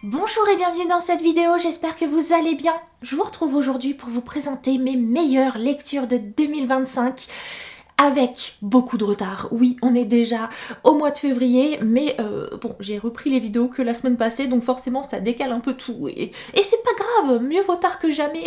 Bonjour et bienvenue dans cette vidéo, j'espère que vous allez bien. Je vous retrouve aujourd'hui pour vous présenter mes meilleures lectures de 2025 avec beaucoup de retard. Oui, on est déjà au mois de février, mais bon, j'ai repris les vidéos que la semaine passée, donc forcément ça décale un peu tout. Et c'est pas grave, mieux vaut tard que jamais.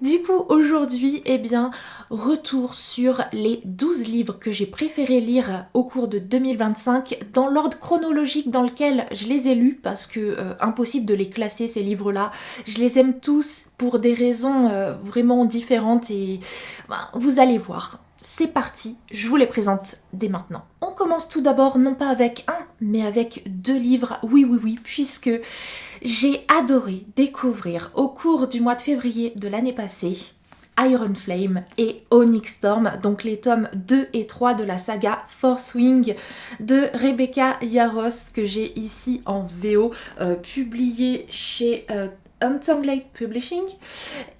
Du coup, aujourd'hui, eh bien, retour sur les 12 livres que j'ai préféré lire au cours de 2025 dans l'ordre chronologique dans lequel je les ai lus parce que impossible de les classer ces livres-là. Je les aime tous pour des raisons vraiment différentes et ben, vous allez voir. C'est parti, je vous les présente dès maintenant. On commence tout d'abord non pas avec un, mais avec deux livres, oui, puisque j'ai adoré découvrir au cours du mois de février de l'année passée Iron Flame et Onyx Storm, donc les tomes 2 et 3 de la saga Fourth Wing de Rebecca Yarros que j'ai ici en VO, publié chez Untangled Publishing.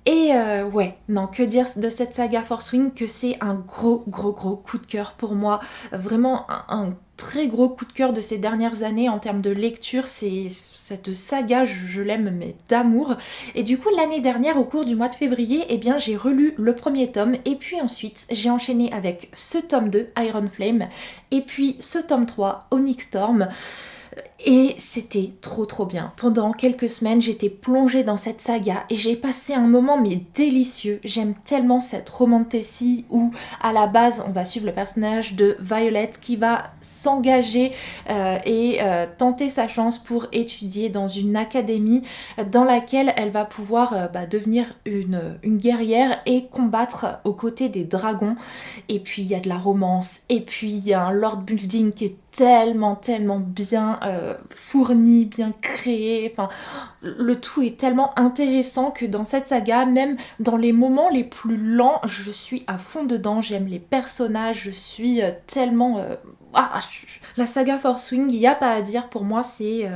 Et ouais, non, que dire de cette saga Fourth Wing que c'est un gros coup de cœur pour moi, vraiment un très gros coup de cœur de ces dernières années en termes de lecture. C'est cette saga, je l'aime mais d'amour. Et du coup l'année dernière au cours du mois de février, eh bien j'ai relu le premier tome et puis ensuite j'ai enchaîné avec ce tome 2 Iron Flame et puis ce tome 3 Onyx Storm. Et c'était trop bien. Pendant quelques semaines, j'étais plongée dans cette saga et j'ai passé un moment mais délicieux. J'aime tellement cette romantasy où à la base on va suivre le personnage de Violet qui va s'engager et tenter sa chance pour étudier dans une académie dans laquelle elle va pouvoir devenir une guerrière et combattre aux côtés des dragons. Et puis il y a de la romance et puis il y a un lord building qui est tellement bien fourni, bien créé, enfin le tout est tellement intéressant que dans cette saga, même dans les moments les plus lents, je suis à fond dedans, j'aime les personnages, je suis tellement... La saga Fourth Wing, il n'y a pas à dire, pour moi c'est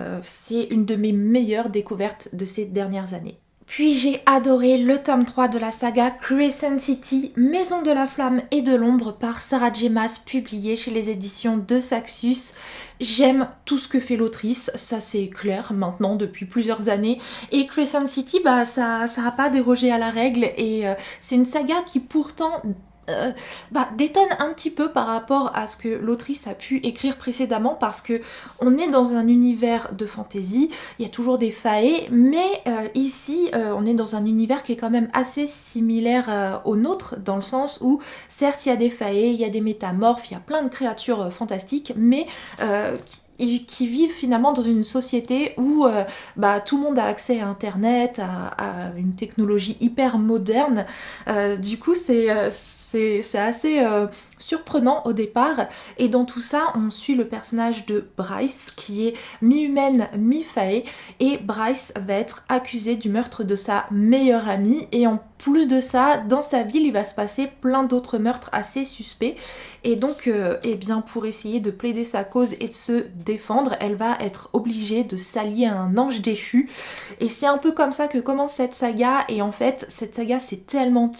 une de mes meilleures découvertes de ces dernières années. Puis j'ai adoré le tome 3 de la saga Crescent City, Maison de la Flamme et de l'Ombre par Sarah J. Maas, publié chez les éditions de Saxus. J'aime tout ce que fait l'autrice, ça c'est clair maintenant depuis plusieurs années. Et Crescent City, ça a pas dérogé à la règle et c'est une saga qui pourtant détonne un petit peu par rapport à ce que l'autrice a pu écrire précédemment parce que on est dans un univers de fantasy, il y a toujours des fae, mais ici on est dans un univers qui est quand même assez similaire au nôtre dans le sens où certes il y a des fae, il y a des métamorphes, il y a plein de créatures fantastiques, mais qui vivent finalement dans une société où tout le monde a accès à internet, à une technologie hyper moderne. Du coup c'est assez surprenant au départ et dans tout ça on suit le personnage de Bryce qui est mi-humaine mi-fae et Bryce va être accusé du meurtre de sa meilleure amie et en plus de ça dans sa ville il va se passer plein d'autres meurtres assez suspects et donc eh bien pour essayer de plaider sa cause et de se défendre elle va être obligée de s'allier à un ange déchu et c'est un peu comme ça que commence cette saga et en fait cette saga c'est tellement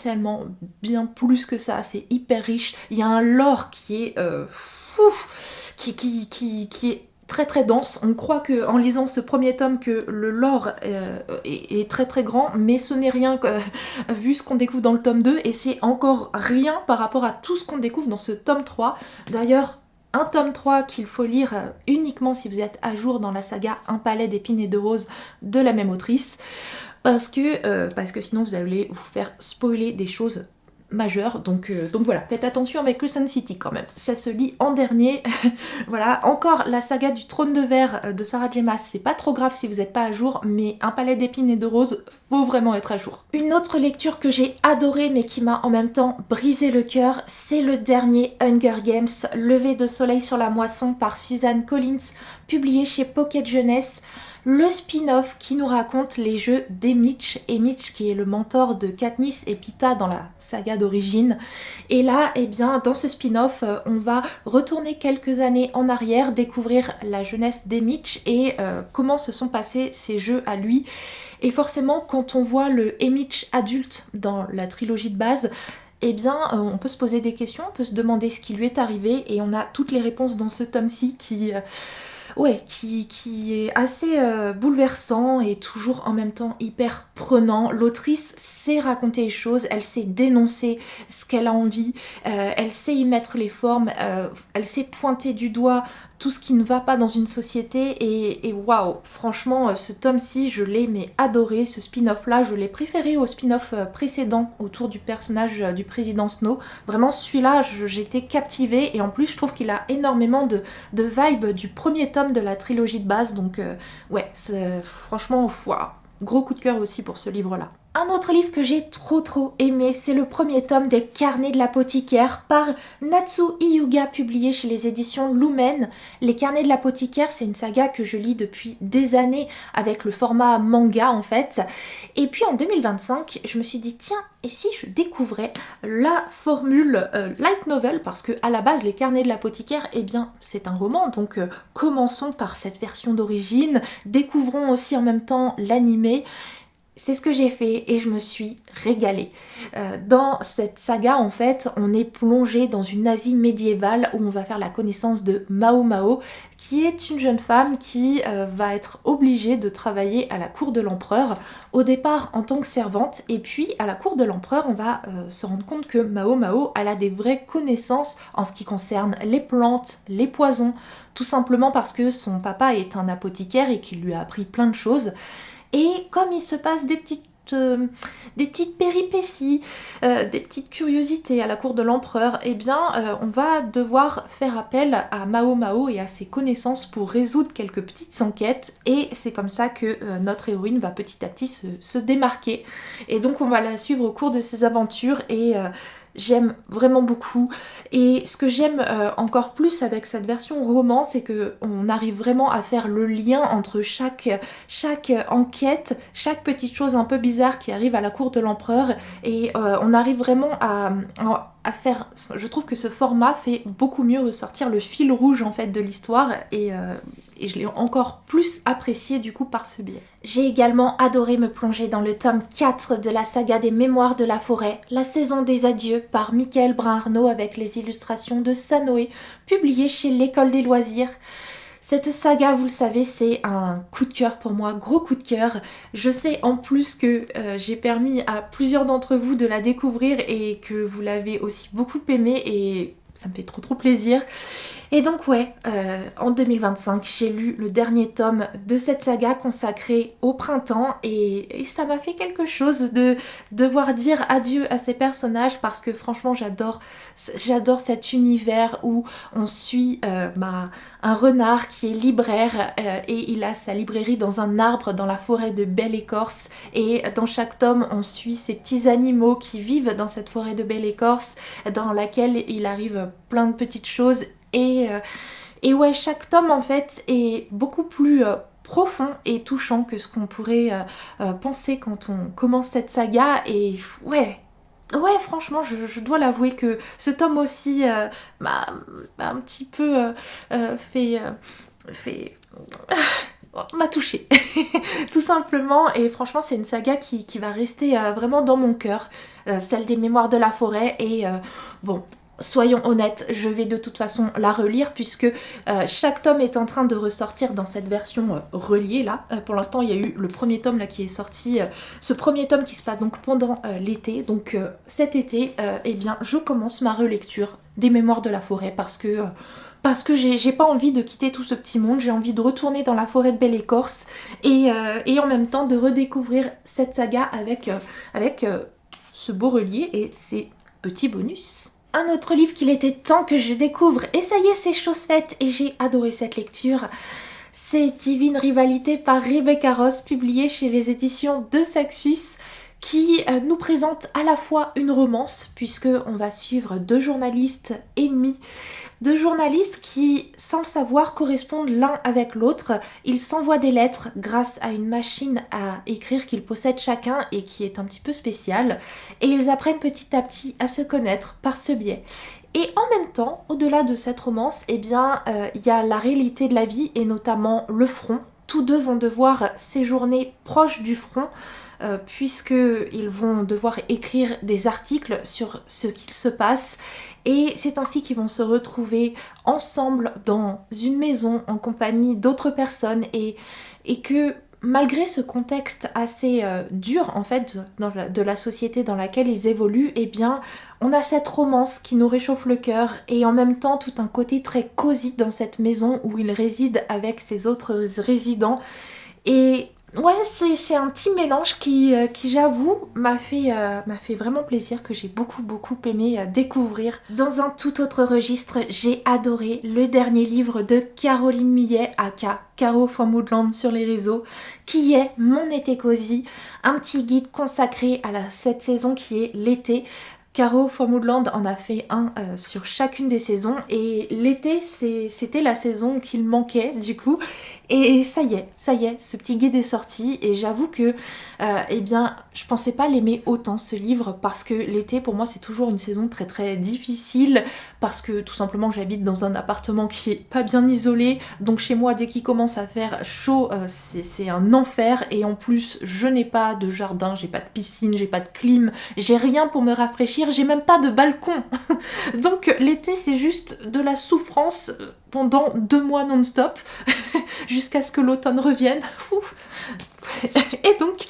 bien plus que ça, c'est hyper riche, il y a un lore qui est qui est très dense. On croit que en lisant ce premier tome que le lore est très grand, mais ce n'est rien vu ce qu'on découvre dans le tome 2 et c'est encore rien par rapport à tout ce qu'on découvre dans ce tome 3. D'ailleurs, un tome 3 qu'il faut lire uniquement si vous êtes à jour dans la saga Un palais d'épines et de roses de la même autrice parce que sinon vous allez vous faire spoiler des choses majeures, donc voilà, faites attention avec Crescent City quand même, ça se lit en dernier. Voilà, encore la saga du trône de verre de Sarah J. Maas, c'est pas trop grave si vous n'êtes pas à jour, mais Un palais d'épines et de roses, faut vraiment être à jour. Une autre lecture que j'ai adorée mais qui m'a en même temps brisé le cœur, c'est le dernier Hunger Games, Lever de soleil sur la moisson par Suzanne Collins, publié chez Pocket Jeunesse. Le spin-off qui nous raconte les jeux d'Haymitch, Haymitch qui est le mentor de Katniss et Peeta dans la saga d'origine. Et là, eh bien, dans ce spin-off, on va retourner quelques années en arrière, découvrir la jeunesse d'Haymitch et comment se sont passés ces jeux à lui. Et forcément, quand on voit le Haymitch adulte dans la trilogie de base, eh bien, on peut se poser des questions, on peut se demander ce qui lui est arrivé et on a toutes les réponses dans ce tome-ci qui ouais, qui est assez bouleversant et toujours en même temps hyper prenant. L'autrice sait raconter les choses, elle sait dénoncer ce qu'elle a envie, elle sait y mettre les formes, elle sait pointer du doigt tout ce qui ne va pas dans une société et waouh, franchement ce tome-ci je l'ai mais adoré, ce spin-off là je l'ai préféré au spin-off précédent autour du personnage du président Snow. Vraiment celui-là j'étais captivée et en plus je trouve qu'il a énormément de vibe du premier tome de la trilogie de base donc ouais, franchement waouh, gros coup de cœur aussi pour ce livre-là. Un autre livre que j'ai trop aimé, c'est le premier tome des Carnets de l'apothicaire par Natsu Hyuga, publié chez les éditions Lumen. Les Carnets de l'apothicaire, c'est une saga que je lis depuis des années avec le format manga en fait. Et puis en 2025, je me suis dit tiens, et si je découvrais la formule light novel, parce que à la base les Carnets de l'apothicaire, eh bien c'est un roman, donc commençons par cette version d'origine, découvrons aussi en même temps l'animé. C'est ce que j'ai fait et je me suis régalée. Dans cette saga, en fait, on est plongé dans une Asie médiévale où on va faire la connaissance de Mao Mao, qui est une jeune femme qui va être obligée de travailler à la cour de l'empereur, au départ en tant que servante, et puis à la cour de l'empereur, on va se rendre compte que Mao Mao, elle a des vraies connaissances en ce qui concerne les plantes, les poisons, tout simplement parce que son papa est un apothicaire et qu'il lui a appris plein de choses. Et comme il se passe des petites péripéties, des petites curiosités à la cour de l'empereur, eh bien on va devoir faire appel à Mao Mao et à ses connaissances pour résoudre quelques petites enquêtes et c'est comme ça que notre héroïne va petit à petit se démarquer. Et donc on va la suivre au cours de ses aventures et j'aime vraiment beaucoup et ce que j'aime encore plus avec cette version roman, c'est que on arrive vraiment à faire le lien entre chaque enquête, chaque petite chose un peu bizarre qui arrive à la cour de l'empereur et on arrive vraiment à faire, je trouve que ce format fait beaucoup mieux ressortir le fil rouge en fait de l'histoire et je l'ai encore plus apprécié du coup par ce biais. J'ai également adoré me plonger dans le tome 4 de la saga des Mémoires de la Forêt, La Saison des Adieux par Michael Brun-Arnaud avec les illustrations de Sanoé, publié chez l'École des Loisirs. Cette saga, vous le savez, c'est un coup de cœur pour moi, gros coup de cœur. Je sais en plus que j'ai permis à plusieurs d'entre vous de la découvrir et que vous l'avez aussi beaucoup aimée et ça me fait trop plaisir. Et donc ouais, en 2025, j'ai lu le dernier tome de cette saga consacrée au printemps et ça m'a fait quelque chose de devoir dire adieu à ces personnages parce que franchement j'adore cet univers où on suit un renard qui est libraire et il a sa librairie dans un arbre dans la forêt de Belle Écorce et dans chaque tome on suit ces petits animaux qui vivent dans cette forêt de Belle Écorce dans laquelle il arrive plein de petites choses. Et ouais, chaque tome en fait est beaucoup plus profond et touchant que ce qu'on pourrait penser quand on commence cette saga. Et ouais, franchement, je dois l'avouer que ce tome aussi m'a un petit peu m'a touchée tout simplement et franchement c'est une saga qui va rester vraiment dans mon cœur, celle des Mémoires de la Forêt et bon, soyons honnêtes, je vais de toute façon la relire puisque chaque tome est en train de ressortir dans cette version reliée là. Pour l'instant il y a eu le premier tome là qui est sorti, ce premier tome qui se passe donc pendant l'été, donc cet été eh bien je commence ma relecture des Mémoires de la Forêt parce que j'ai pas envie de quitter tout ce petit monde, j'ai envie de retourner dans la forêt de Belle Écorce et en même temps de redécouvrir cette saga avec ce beau relié et ces petits bonus. Un autre livre qu'il était temps que je découvre, et ça y est, c'est chose faite, et j'ai adoré cette lecture. C'est Divine Rivalité par Rebecca Ross, publié chez les éditions de Saxus, qui nous présente à la fois une romance, puisqu'on va suivre deux journalistes ennemis, deux journalistes qui, sans le savoir, correspondent l'un avec l'autre. Ils s'envoient des lettres grâce à une machine à écrire qu'ils possèdent chacun et qui est un petit peu spéciale. Et ils apprennent petit à petit à se connaître par ce biais. Et en même temps, au-delà de cette romance, eh bien, y a la réalité de la vie et notamment le front tous deux vont devoir séjourner proche du front, puisqu'ils vont devoir écrire des articles sur ce qu'il se passe. Et c'est ainsi qu'ils vont se retrouver ensemble dans une maison en compagnie d'autres personnes et que malgré ce contexte assez dur en fait de la société dans laquelle ils évoluent, eh bien on a cette romance qui nous réchauffe le cœur et en même temps tout un côté très cosy dans cette maison où ils résident avec ses autres résidents. Et ouais, c'est un petit mélange qui j'avoue, m'a fait vraiment plaisir, que j'ai beaucoup aimé découvrir. Dans un tout autre registre, j'ai adoré le dernier livre de Caroline Millet, aka Caro from Woodland sur les réseaux, qui est Mon été cosy, un petit guide consacré à cette saison qui est l'été. Caro from Woodland en a fait un sur chacune des saisons et l'été c'était la saison qu'il manquait du coup, et ça y est, ce petit guide est sorti et j'avoue que eh bien je pensais pas l'aimer autant ce livre, parce que l'été pour moi c'est toujours une saison très difficile, parce que tout simplement j'habite dans un appartement qui est pas bien isolé, donc chez moi dès qu'il commence à faire chaud c'est un enfer, et en plus je n'ai pas de jardin, j'ai pas de piscine, j'ai pas de clim, j'ai rien pour me rafraîchir, j'ai même pas de balcon. Donc l'été c'est juste de la souffrance pendant 2 mois non-stop jusqu'à ce que l'automne revienne. Et donc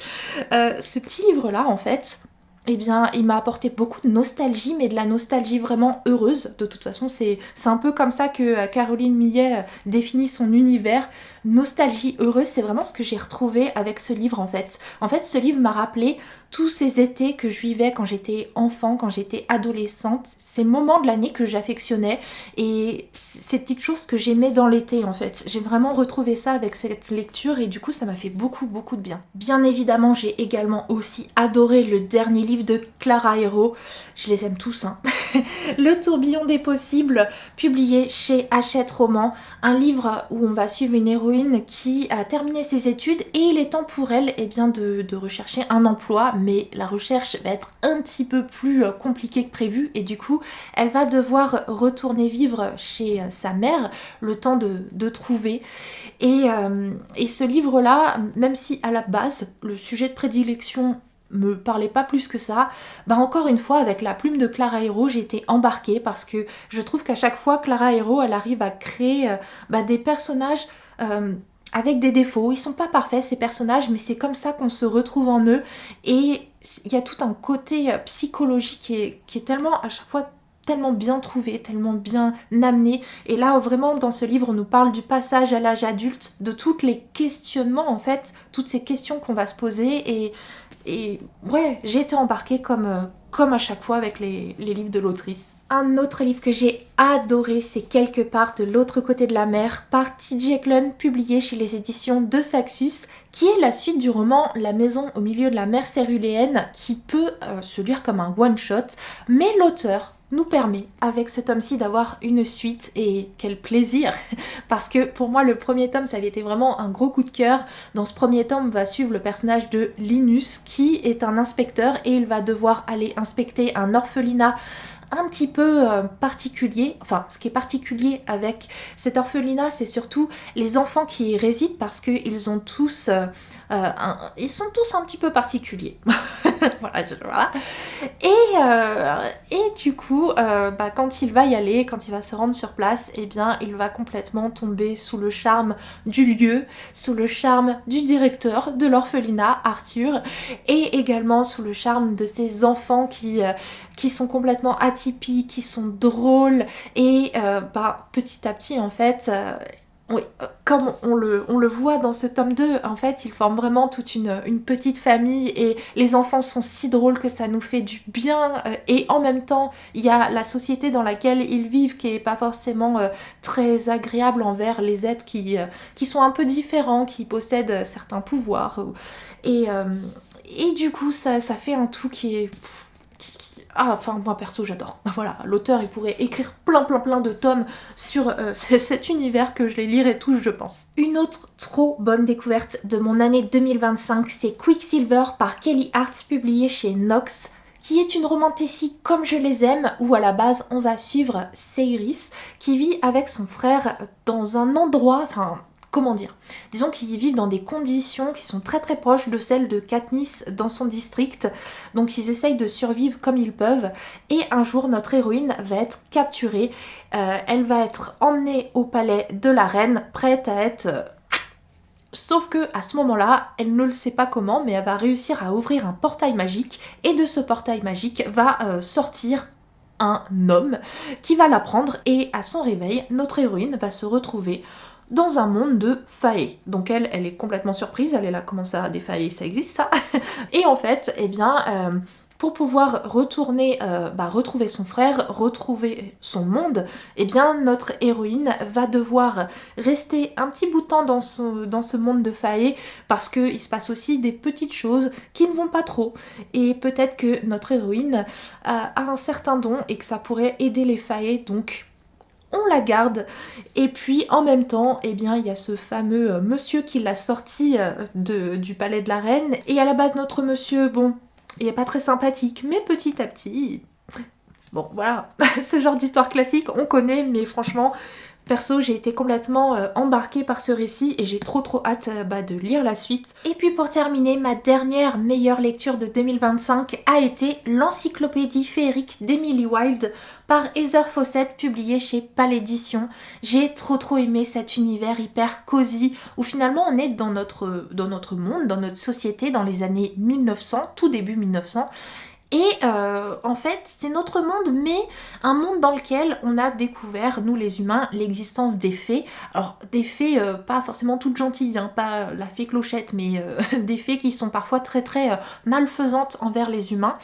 ce petit livre là en fait, eh bien il m'a apporté beaucoup de nostalgie, mais de la nostalgie vraiment heureuse. De toute façon c'est un peu comme ça que Caroline Millet définit son univers. Nostalgie heureuse, c'est vraiment ce que j'ai retrouvé avec ce livre en fait. En fait ce livre m'a rappelé tous ces étés que je vivais quand j'étais enfant, quand j'étais adolescente, ces moments de l'année que j'affectionnais et ces petites choses que j'aimais dans l'été en fait. J'ai vraiment retrouvé ça avec cette lecture et du coup ça m'a fait beaucoup de bien. Bien évidemment j'ai également aussi adoré le dernier livre de Clara Hérault, je les aime tous hein. Le tourbillon des possibles, publié chez Hachette Roman, un livre où on va suivre une héroïne qui a terminé ses études et il est temps pour elle eh bien, de rechercher un emploi, mais la recherche va être un petit peu plus compliquée que prévu et du coup elle va devoir retourner vivre chez sa mère le temps de trouver. Et ce livre là, même si à la base le sujet de prédilection me parlait pas plus que ça, bah encore une fois avec la plume de Clara Hérault j'ai été embarquée, parce que je trouve qu'à chaque fois Clara Hérault elle arrive à créer des personnages avec des défauts. Ils sont pas parfaits ces personnages, mais c'est comme ça qu'on se retrouve en eux, et il y a tout un côté psychologique qui est tellement à chaque fois tellement bien trouvé, tellement bien amené. Et là vraiment dans ce livre on nous parle du passage à l'âge adulte, de tous les questionnements en fait, toutes ces questions qu'on va se poser, et ouais, j'ai été embarquée comme à chaque fois avec les livres de l'autrice. Un autre livre que j'ai adoré, c'est Quelque part de l'autre côté de la mer, par T.J. Klune, publié chez les éditions de Saxus, qui est la suite du roman La maison au milieu de la mer céruléenne, qui peut se lire comme un one-shot, mais l'auteur nous permet avec ce tome-ci d'avoir une suite, et quel plaisir parce que pour moi le premier tome ça avait été vraiment un gros coup de cœur. Dans ce premier tome on va suivre le personnage de Linus qui est un inspecteur et il va devoir aller inspecter un orphelinat un petit peu particulier. Enfin, ce qui est particulier avec cet orphelinat, c'est surtout les enfants qui y résident, parce qu'ils ont tous ils sont tous un petit peu particuliers. Voilà. Et du coup, quand il va y aller, quand il va se rendre sur place, eh bien, il va complètement tomber sous le charme du lieu, sous le charme du directeur de l'orphelinat, Arthur, et également sous le charme de ces enfants qui sont complètement atypiques, qui sont drôles, et petit à petit en fait oui, comme on le voit dans ce tome 2, en fait, ils forment vraiment toute une petite famille et les enfants sont si drôles que ça nous fait du bien, et en même temps, il y a la société dans laquelle ils vivent qui est pas forcément très agréable envers les êtres qui sont un peu différents, qui possèdent certains pouvoirs. Et du coup, ça fait un tout qui est... enfin moi perso j'adore. Voilà, l'auteur il pourrait écrire plein de tomes sur cet univers que je les lirai tous je pense. Une autre trop bonne découverte de mon année 2025, c'est Quicksilver par Kelly Hart, publié chez Nox, qui est une romantécie comme je les aime, où à la base on va suivre Seiris qui vit avec son frère dans un endroit, enfin comment dire, disons qu'ils vivent dans des conditions qui sont très très proches de celles de Katniss dans son district, donc ils essayent de survivre comme ils peuvent, et un jour notre héroïne va être capturée, elle va être emmenée au palais de la reine, prête à être... Sauf que à ce moment-là, elle ne le sait pas comment, mais elle va réussir à ouvrir un portail magique, et de ce portail magique va sortir un homme qui va la prendre, et à son réveil, notre héroïne va se retrouver dans un monde de fae. Donc elle est complètement surprise, elle est là, comment ça, des fae, ça existe ça? Et en fait, eh bien, pour pouvoir retourner, retrouver son frère, retrouver son monde, eh bien notre héroïne va devoir rester un petit bout de temps dans ce monde de fae, parce qu'il se passe aussi des petites choses qui ne vont pas trop. Et peut-être que notre héroïne a un certain don et que ça pourrait aider les fae, donc on la garde. Et puis en même temps, eh bien il y a ce fameux monsieur qui l'a sorti du palais de la reine, et à la base notre monsieur, bon, il est pas très sympathique, mais petit à petit, bon voilà, ce genre d'histoire classique on connaît, mais franchement perso j'ai été complètement embarquée par ce récit et j'ai trop hâte de lire la suite. Et puis pour terminer, ma dernière meilleure lecture de 2025 a été l'encyclopédie féerique d'Emily Wilde par Heather Fawcett, publiée chez Palédition. J'ai trop aimé cet univers hyper cosy où finalement on est dans notre monde, dans notre société, dans les années 1900, tout début 1900. Et en fait, c'est notre monde, mais un monde dans lequel on a découvert, nous les humains, l'existence des fées. Alors, des fées pas forcément toutes gentilles, hein, pas la fée Clochette, mais des fées qui sont parfois très malfaisantes envers les humains.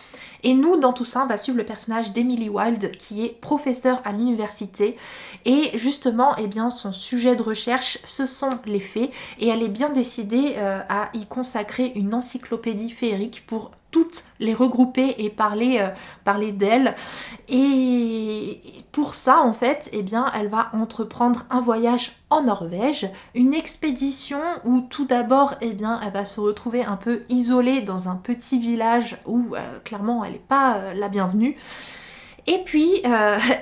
Et nous, dans tout ça, on va suivre le personnage d'Emily Wilde, qui est professeure à l'université. Et justement, eh bien, son sujet de recherche, ce sont les fées. Et elle est bien décidée à y consacrer une encyclopédie féerique pour toutes les regrouper et parler d'elles. Et pour ça, en fait, eh bien, elle va entreprendre un voyage en Norvège, une expédition où tout d'abord, eh bien, elle va se retrouver un peu isolée dans un petit village où clairement elle n'est pas la bienvenue. Et puis,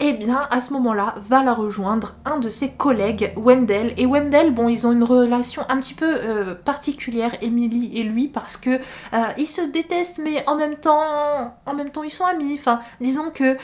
eh bien, à ce moment-là, va la rejoindre un de ses collègues, Wendell. Et Wendell, bon, ils ont une relation un petit peu particulière, Emily et lui, parce que ils se détestent, mais en même temps, ils sont amis. Enfin, disons que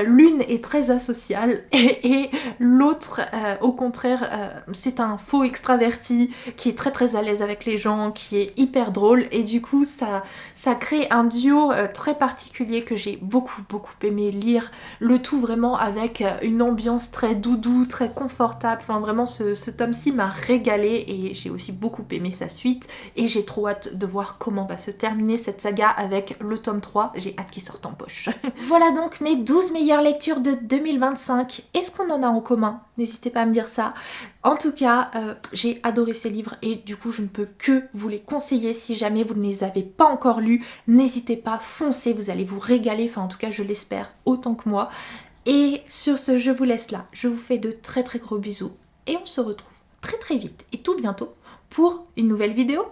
l'une est très asociale et l'autre, au contraire, c'est un faux extraverti qui est très à l'aise avec les gens, qui est hyper drôle. Et du coup, ça crée un duo très particulier que j'ai beaucoup aimé lire. Le tout vraiment avec une ambiance très doudou, très confortable. Enfin vraiment ce tome-ci m'a régalé et j'ai aussi beaucoup aimé sa suite. Et j'ai trop hâte de voir comment va se terminer cette saga avec le tome 3. J'ai hâte qu'il sorte en poche. Voilà donc mes 12 meilleures lectures de 2025. Est-ce qu'on en a en commun? N'hésitez pas à me dire ça. En tout cas, j'ai adoré ces livres et du coup je ne peux que vous les conseiller. Si jamais vous ne les avez pas encore lus, n'hésitez pas, foncez, vous allez vous régaler. Enfin en tout cas je l'espère autant que moi. Et sur ce, je vous laisse là. Je vous fais de très gros bisous et on se retrouve très vite et tout bientôt pour une nouvelle vidéo.